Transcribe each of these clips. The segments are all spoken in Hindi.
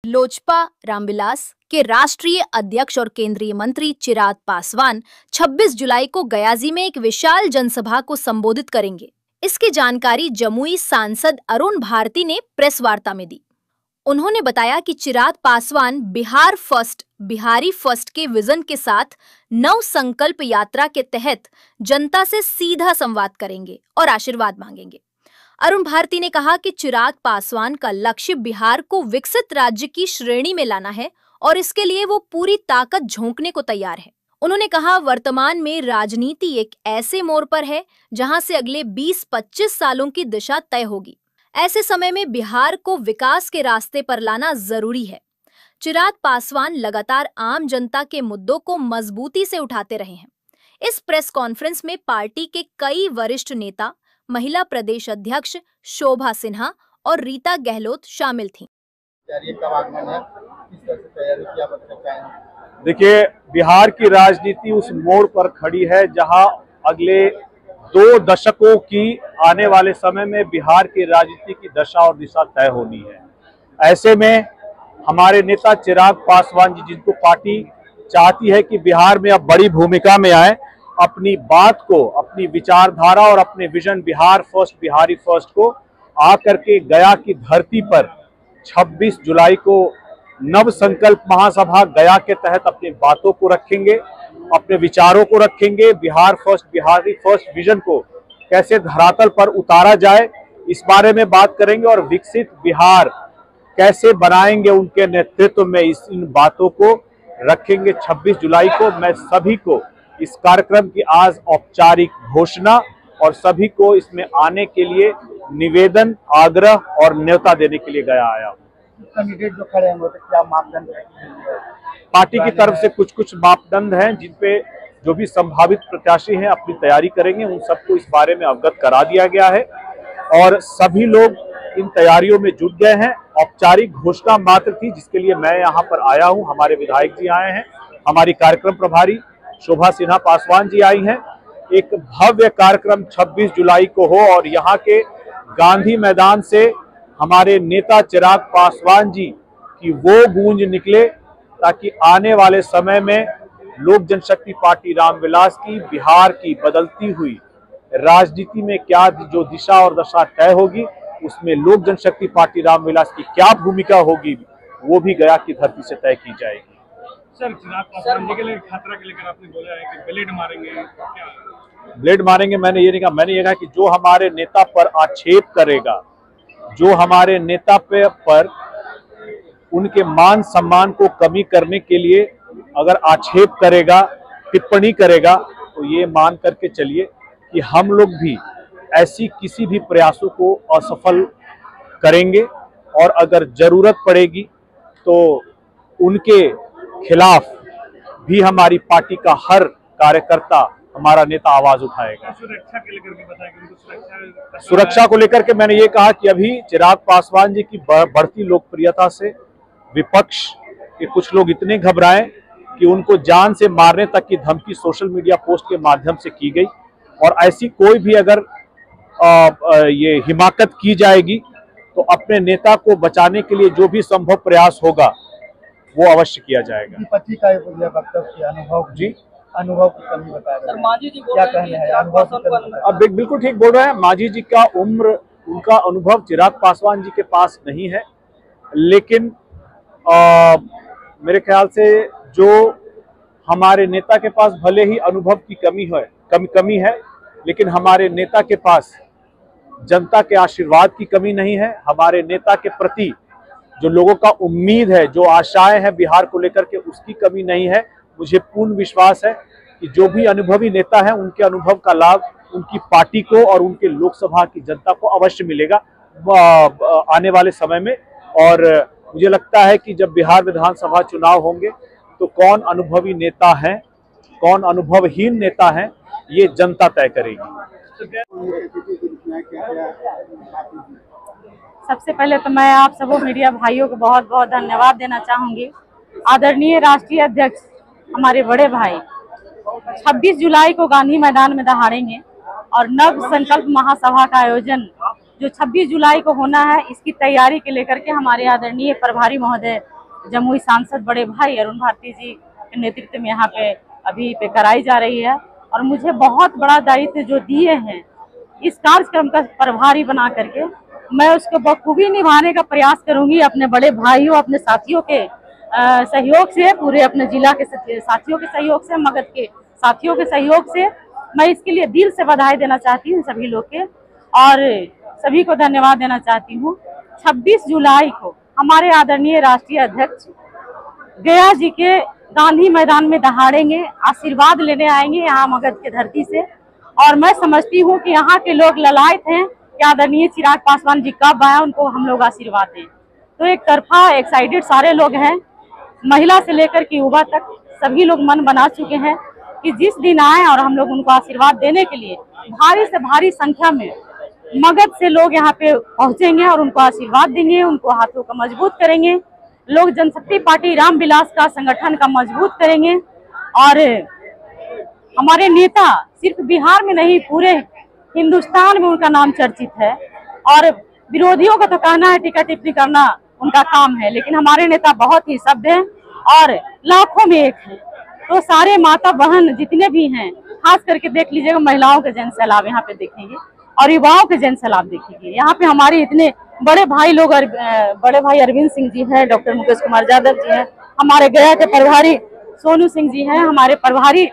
लोजपा रामविलास के राष्ट्रीय अध्यक्ष और केंद्रीय मंत्री चिराग पासवान 26 जुलाई को गयाजी में एक विशाल जनसभा को संबोधित करेंगे। इसकी जानकारी जमुई सांसद अरुण भारती ने प्रेस वार्ता में दी। उन्होंने बताया कि चिराग पासवान बिहार फर्स्ट, बिहारी फर्स्ट के विजन के साथ नव संकल्प यात्रा के तहत जनता से सीधा संवाद करेंगे और आशीर्वाद मांगेंगे। अरुण भारती ने कहा कि चिराग पासवान का लक्ष्य बिहार को विकसित राज्य की श्रेणी में लाना है और इसके लिए वो पूरी ताकत झोंकने को तैयार है। उन्होंने कहा, वर्तमान में राजनीति एक ऐसे मोड़ पर है जहां से अगले 20-25 सालों की दिशा तय होगी। ऐसे समय में बिहार को विकास के रास्ते पर लाना जरूरी है। चिराग पासवान लगातार आम जनता के मुद्दों को मजबूती से उठाते रहे हैं। इस प्रेस कॉन्फ्रेंस में पार्टी के कई वरिष्ठ नेता, महिला प्रदेश अध्यक्ष शोभा सिन्हा और रीता गहलोत शामिल थीं। देखिए, बिहार की राजनीति उस मोड़ पर खड़ी है जहां अगले 2 दशकों की आने वाले समय में बिहार की राजनीति की दशा और दिशा तय होनी है। ऐसे में हमारे नेता चिराग पासवान जी, जिनको पार्टी चाहती है कि बिहार में अब बड़ी भूमिका में आए, अपनी बात को, अपनी विचारधारा और अपने vision Bihar first, Bihari first को आकर के गया की धरती पर 26 जुलाई को नव संकल्प महासभा गया के तहत अपनी बातों को रखेंगे, अपने विचारों को रखेंगे। Bihar first, Bihari first vision को कैसे धरातल पर उतारा जाए, इस बारे में बात करेंगे और विकसित बिहार कैसे बनाएंगे उनके नेतृत्व में, इन बातों को रखेंगे। 26 जुलाई को मैं सभी को इस कार्यक्रम की आज औपचारिक घोषणा और सभी को इसमें आने के लिए निवेदन, आग्रह और न्योता देने के लिए गया आया हूँ। कैंडिडेट जो खड़े हैं तो क्या मापदंड है? पार्टी की तरफ से कुछ मापदंड हैं जिन पे जो भी संभावित प्रत्याशी हैं अपनी तैयारी करेंगे। उन सबको इस बारे में अवगत करा दिया गया है और सभी लोग इन तैयारियों में जुट गए हैं। औपचारिक घोषणा मात्र थी जिसके लिए मैं यहाँ पर आया हूँ। हमारे विधायक जी आए हैं, हमारी कार्यक्रम प्रभारी शोभा सिन्हा पासवान जी आई हैं। एक भव्य कार्यक्रम 26 जुलाई को हो और यहाँ के गांधी मैदान से हमारे नेता चिराग पासवान जी की वो गूंज निकले ताकि आने वाले समय में लोक जनशक्ति पार्टी रामविलास की बिहार की बदलती हुई राजनीति में क्या जो दिशा और दशा तय होगी, उसमें लोक जनशक्ति पार्टी रामविलास की क्या भूमिका होगी, वो भी गया की धरती से तय की जाएगी। सर, चिराग पासवान जी के लिए खतरा के लेकर आपने बोला है कि ब्लेड मारेंगे, क्या ब्लेड मारेंगे? मैंने ये नहीं कहा। मैंने ये कहा कि जो हमारे नेता पर आक्षेप करेगा, जो हमारे नेता पर उनके मान सम्मान को कमी करने के लिए अगर आक्षेप करेगा, टिप्पणी करेगा, तो ये मान करके चलिए कि हम लोग भी ऐसी किसी भी प्रयासों को असफल करेंगे और अगर जरूरत पड़ेगी तो उनके खिलाफ भी हमारी पार्टी का हर कार्यकर्ता, हमारा नेता आवाज उठाएगा। सुरक्षा के लेकर के बताया, सुरक्षा को लेकर के मैंने ये कहा कि अभी चिराग पासवान जी की बढ़ती लोकप्रियता से विपक्ष के कुछ लोग इतने घबराए कि उनको जान से मारने तक की धमकी सोशल मीडिया पोस्ट के माध्यम से की गई और ऐसी कोई भी अगर ये हिमाकत की जाएगी तो अपने नेता को बचाने के लिए जो भी संभव प्रयास होगा वो अवश्य किया जाएगा। पति का वक्तव्य, अनुभव की कमी बताया, क्या कहना है? अब बिल्कुल ठीक बोल रहे हैं। मांझी जी का उम्र, उनका अनुभव चिराग पासवान जी के पास नहीं है, लेकिन मेरे ख्याल से जो हमारे नेता के पास भले ही अनुभव की कमी है, लेकिन हमारे नेता के पास जनता के आशीर्वाद की कमी नहीं है। हमारे नेता के प्रति जो लोगों का उम्मीद है, जो आशाएं हैं बिहार को लेकर के, उसकी कमी नहीं है। मुझे पूर्ण विश्वास है कि जो भी अनुभवी नेता हैं उनके अनुभव का लाभ उनकी पार्टी को और उनके लोकसभा की जनता को अवश्य मिलेगा आने वाले समय में। और मुझे लगता है कि जब बिहार विधानसभा चुनाव होंगे तो कौन अनुभवी नेता है, कौन अनुभवहीन नेता है, ये जनता तय करेगी। सबसे पहले तो मैं आप सबों मीडिया भाइयों को बहुत बहुत धन्यवाद देना चाहूंगी। आदरणीय राष्ट्रीय अध्यक्ष हमारे बड़े भाई 26 जुलाई को गांधी मैदान में दहाड़ेंगे और नव संकल्प महासभा का आयोजन जो 26 जुलाई को होना है, इसकी तैयारी के लेकर के हमारे आदरणीय प्रभारी महोदय जमुई सांसद बड़े भाई अरुण भारती जी के नेतृत्व में यहाँ पे अभी पे कराई जा रही है। और मुझे बहुत बड़ा दायित्व जो दिए हैं इस कार्यक्रम का प्रभारी बना करके, मैं उसको बखूबी निभाने का प्रयास करूंगी अपने बड़े भाइयों, अपने साथियों के सहयोग से, पूरे अपने जिला के साथियों के सहयोग से, मगध के साथियों के सहयोग से। मैं इसके लिए दिल से बधाई देना चाहती हूँ सभी लोग के, और सभी को धन्यवाद देना चाहती हूँ। 26 जुलाई को हमारे आदरणीय राष्ट्रीय अध्यक्ष गया जी के गांधी मैदान में दहाड़ेंगे, आशीर्वाद लेने आएंगे यहाँ मगध के धरती से। और मैं समझती हूँ कि यहाँ के लोग ललायत हैं कि आदरणीय चिराग पासवान जी कब आए, उनको हम लोग आशीर्वाद दें। तो एक तरफा एक्साइटेड सारे लोग हैं, महिला से लेकर के युवा तक सभी लोग मन बना चुके हैं कि जिस दिन आए और हम लोग उनको आशीर्वाद देने के लिए भारी से भारी संख्या में मगध से लोग यहाँ पे पहुंचेंगे और उनको आशीर्वाद देंगे, उनको हाथों को मजबूत करेंगे। लोग जनशक्ति पार्टी रामविलास का संगठन का मजबूत करेंगे। और हमारे नेता सिर्फ बिहार में नहीं, पूरे हिंदुस्तान में उनका नाम चर्चित है। और विरोधियों का तो कहना है टीका टिप्पणी करना उनका काम है, लेकिन हमारे नेता बहुत ही सभ्य हैं और लाखों में एक हैं। तो सारे माता बहन जितने भी हैं, खास करके देख लीजिएगा महिलाओं के जन सैलाब यहाँ पे देखेंगे और युवाओं के जन सैलाब देखेंगे। यहाँ पे हमारे इतने बड़े भाई लोग, बड़े भाई अरविंद सिंह जी हैं, डॉक्टर मुकेश कुमार यादव जी हैं, हमारे गया के प्रभारी सोनू सिंह जी हैं, हमारे प्रभारी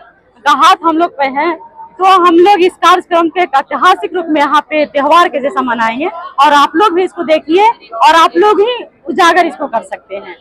का हाथ हम लोग पे है। तो हम लोग इस कार्यक्रम के ऐतिहासिक रूप में यहाँ पे त्योहार के जैसा मनाएंगे और आप लोग भी इसको देखिए और आप लोग ही उजागर इसको कर सकते हैं।